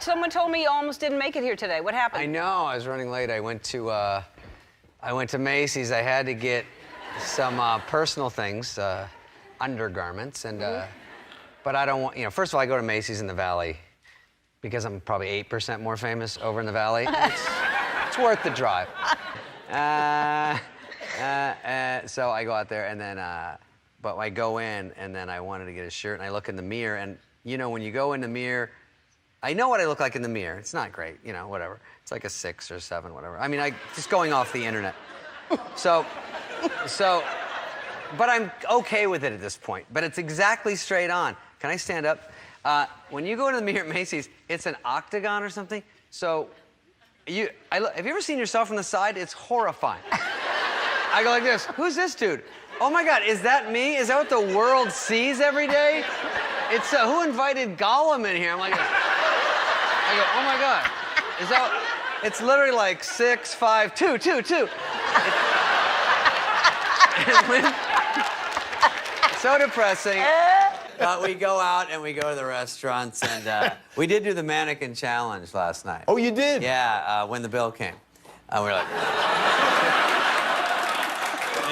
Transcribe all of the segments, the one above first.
someone told me you almost didn't make it here today. What happened? I know, I was running late. I went to Macy's. I had to get some personal things, undergarments, and but I don't want, first of all, I go to Macy's in the Valley because I'm probably 8% more famous over in the Valley. It's worth the drive. So I go out there, and then, but I go in, and then I wanted to get a shirt, and I look in the mirror, and when you go in the mirror, I know what I look like in the mirror. It's not great, whatever. It's like a 6 or 7, whatever. I mean, just going off the internet. So, but I'm okay with it at this point. But it's exactly straight on. Can I stand up? When you go into the mirror at Macy's, it's an octagon or something. So, have you ever seen yourself from the side? It's horrifying. I go like this. Who's this dude? Oh my God, is that me? Is that what the world sees every day? It's who invited Gollum in here? I'm like, I go, oh my God, is that? It's literally like 6, 5, 2, 2, 2. It's so depressing. We go out and we go to the restaurants, and we did do the mannequin challenge last night. Oh, you did? Yeah, when the bill came. We were like, did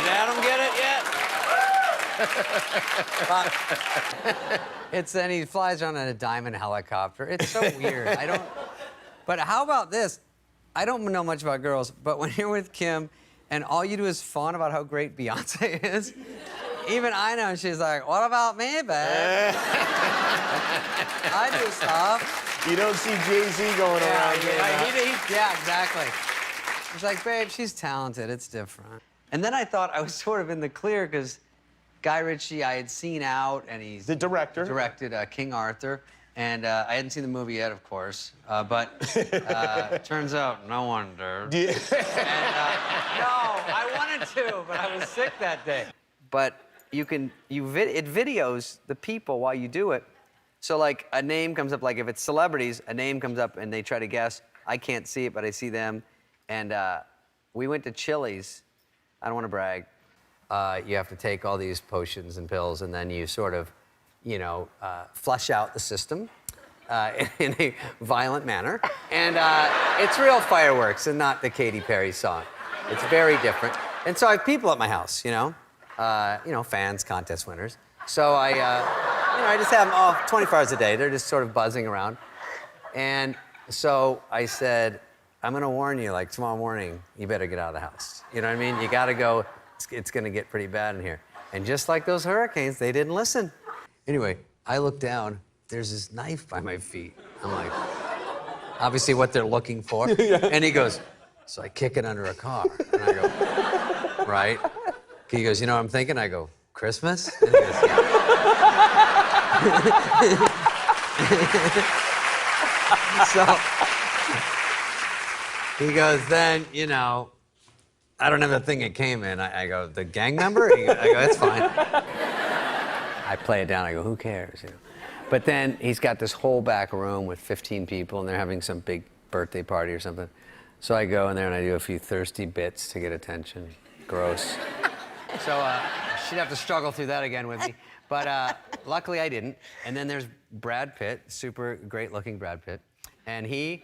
Adam get it yet? And he flies around in a diamond helicopter. It's so weird. But how about this? I don't know much about girls, but when you're with Kim and all you do is fawn about how great Beyonce is, even I know, she's like, what about me, babe? I do stuff. You don't see Jay-Z going around here. Yeah, exactly. She's like, babe, she's talented. It's different. And then I thought I was sort of in the clear because Guy Ritchie, I had seen out, and he's the director. Directed King Arthur, and I hadn't seen the movie yet, of course. But turns out no one did. Yeah. And, no, I wanted to, but I was sick that day. But it videos the people while you do it. So like a name comes up, like if it's celebrities, a name comes up and they try to guess. I can't see it, but I see them. And we went to Chili's. I don't want to brag. You have to take all these potions and pills, and then you sort of, flush out the system in a violent manner. And it's real fireworks and not the Katy Perry song. It's very different. And so I have people at my house, fans, contest winners. So I just have them all 24 hours a day. They're just sort of buzzing around. And so I said, I'm gonna warn you, like tomorrow morning, you better get out of the house. You know what I mean? You gotta go, it's gonna get pretty bad in here. And just like those hurricanes, they didn't listen. Anyway, I look down, there's this knife by my feet. I'm like, obviously what they're looking for. Yeah. And he goes, so I kick it under a car. And I go, right? He goes, you know what I'm thinking? I go, Christmas? And he goes, yeah. So he goes, then, I don't have the thing it came in. I go, the gang member? I go, that's fine. I play it down. I go, who cares? But then he's got this whole back room with 15 people, and they're having some big birthday party or something. So I go in there and I do a few thirsty bits to get attention. Gross. So she'd have to struggle through that again with me. But luckily I didn't. And then there's Brad Pitt, super great-looking Brad Pitt. And it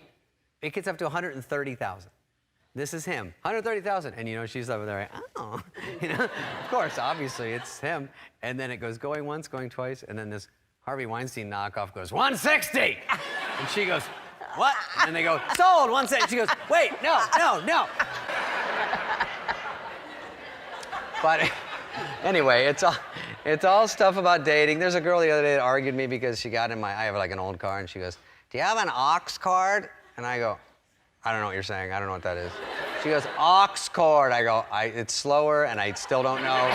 gets up to 130,000. This is him, 130,000. And she's over there, like, oh, of course, obviously it's him. And then it goes going once, going twice. And then this Harvey Weinstein knockoff goes, 160. And she goes, what? And then they go, sold, 160. She goes, wait, no. But anyway, it's all stuff about dating. There's a girl the other day that argued me because she got in I have like an old car, and she goes, do you have an aux card? And I go, I don't know what you're saying. I don't know what that is. She goes, aux cord. I go, it's slower, and I still don't know.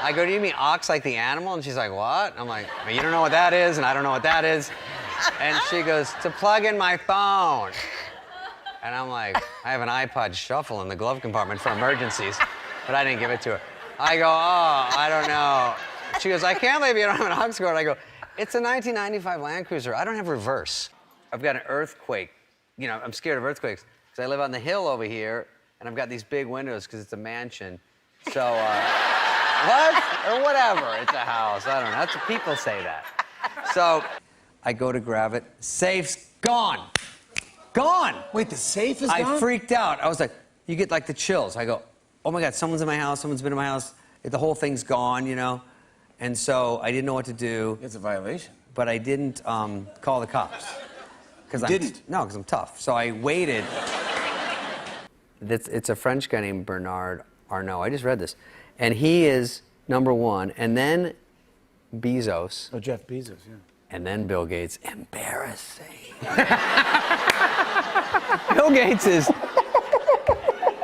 I go, do you mean ox like the animal? And she's like, what? I'm like, well, you don't know what that is, and I don't know what that is. And she goes, to plug in my phone. And I'm like, I have an iPod Shuffle in the glove compartment for emergencies, but I didn't give it to her. I go, oh, I don't know. She goes, I can't believe you don't have an aux cord. I go, it's a 1995 Land Cruiser. I don't have reverse. I've got an earthquake. I'm scared of earthquakes because I live on the hill over here, and I've got these big windows because it's a mansion. So, what? Or whatever. It's a house. I don't know. That's what people say that. So, I go to grab it. Safe's gone. Gone. Wait, the safe is gone? I freaked out. I was like, you get like the chills. I go, oh my God, someone's in my house. Someone's been in my house. The whole thing's gone, you know? And so I didn't know what to do. It's a violation. But I didn't call the cops. You didn't? No, because I'm tough. So I waited. It's a French guy named Bernard Arnault. I just read this. And he is #1. And then Bezos. Oh, Jeff Bezos, yeah. And then Bill Gates. Embarrassing. Bill Gates is...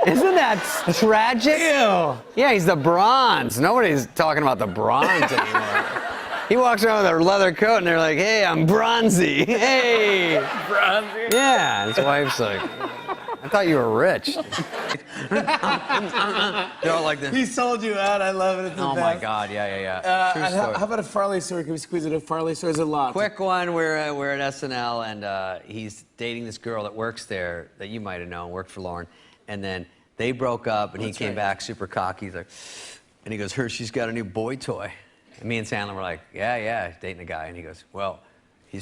Isn't that tragic? Ew. Yeah, he's the bronze. Nobody's talking about the bronze anymore. He walks around with a leather coat and they're like, hey, I'm bronzy. Hey. Bronzy? Yeah, his wife's like, I thought you were rich. They're all like this. He sold you out. I love it. It's the Oh best. my God, yeah. True story. How about a Farley story? Can we squeeze it a Farley story? Is a lot. Quick one, we're at SNL and he's dating this girl that works there that you might have known, worked for Lauren. And then they broke up and he came back super cocky. He's like, and he goes, she's got a new boy toy. And me and Sandler were like, yeah, dating a guy. And he goes, well, he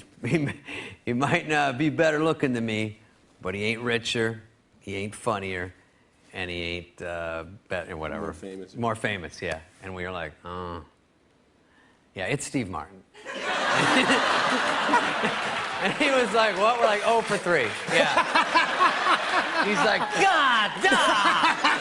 might not be better looking than me, but he ain't richer, he ain't funnier, and he ain't better, whatever. More famous, yeah. And we were like, oh. Yeah, it's Steve Martin. And he was like, what? We're like, 0 for 3. Yeah. He's like, God, duh!